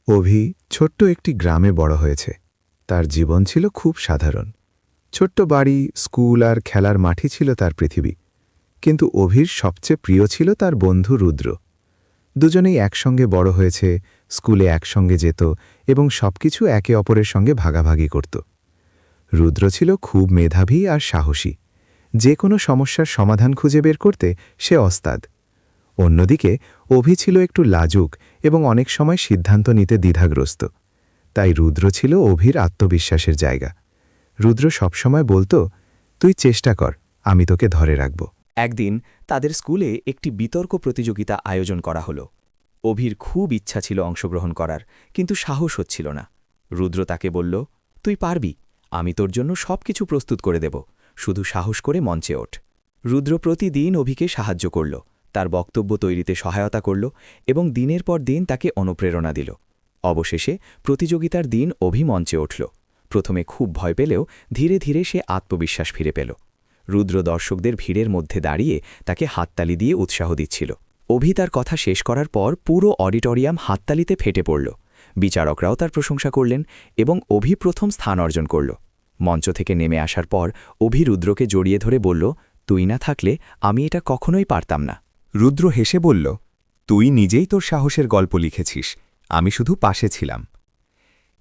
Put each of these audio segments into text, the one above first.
অভি ছোট্ট একটি গ্রামে বড় হয়েছে। তার জীবন ছিল খুব সাধারণ। ছোট্ট বাড়ি, স্কুল আর খেলার মাঠই ছিল তার পৃথিবী। কিন্তু অভির সবচেয়ে প্রিয় ছিল তার বন্ধু রুদ্র। দুজনেই একসঙ্গে বড় হয়েছে, স্কুলে একসঙ্গে যেত এবং সবকিছু একে অপরের সঙ্গে ভাগাভাগি করত। রুদ্র ছিল খুব মেধাবী আর সাহসী। যে কোনো সমস্যার সমাধান খুঁজে বের করতে সে ওস্তাদ। অন্যদিকে অভি ছিল একটু লাজুক এবং অনেক সময় সিদ্ধান্ত নিতে দ্বিধাগ্রস্ত। তাই রুদ্র ছিল অভির আত্মবিশ্বাসের জায়গা। রুদ্র সবসময় বলতো, তুই চেষ্টা কর, আমি তোকে ধরে রাখব। একদিন তাদের স্কুলে একটি বিতর্ক প্রতিযোগিতা আয়োজন করা হলো। অভির খুব ইচ্ছা ছিল অংশগ্রহণ করার, কিন্তু সাহস হচ্ছিল না। রুদ্র তাকে বলল, তুই পারবি, আমি তোর জন্য সবকিছু প্রস্তুত করে দেব, শুধু সাহস করে মঞ্চে ওঠ। রুদ্র প্রতিদিন অভিকে সাহায্য করল, তার বক্তব্য তৈরিতে সহায়তা করল এবং দিনের পর দিন তাকে অনুপ্রেরণা দিল। অবশেষে প্রতিযোগিতার দিন অভি মঞ্চে উঠল। প্রথমে খুব ভয় পেলেও ধীরে ধীরে সে আত্মবিশ্বাস ফিরে পেল। রুদ্র দর্শকদের ভিড়ের মধ্যে দাঁড়িয়ে তাকে হাততালি দিয়ে উৎসাহ দিচ্ছিল। অভি তার কথা শেষ করার পর পুরো অডিটোরিয়াম হাততালিতে ফেটে পড়ল। বিচারকরাও তার প্রশংসা করলেন এবং অভি প্রথম স্থান অর্জন করল। মঞ্চ থেকে নেমে আসার পর অভি রুদ্রকে জড়িয়ে ধরে বলল, তুই না থাকলে আমি এটা কখনোই পারতাম না। রুদ্র হেসে বলল, তুই নিজেই তোর সাহসের গল্প লিখেছিস, আমি শুধু পাশে ছিলাম।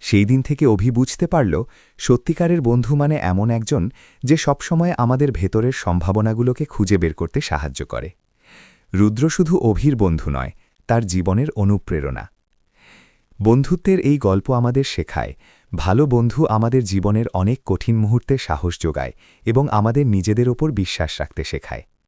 সেই দিন থেকে অভি বুঝতে পারল, সত্যিকারের বন্ধু মানে এমন একজন যে সবসময় আমাদের ভেতরের সম্ভাবনাগুলোকে খুঁজে বের করতে সাহায্য করে। রুদ্র শুধু অভির বন্ধু নয়, তার জীবনের অনুপ্রেরণা। বন্ধুত্বের এই গল্প আমাদের শেখায়, ভালো বন্ধু আমাদের জীবনের অনেক কঠিন মুহূর্তে সাহস যোগায় এবং আমাদের নিজেদের ওপর বিশ্বাস রাখতে শেখায়।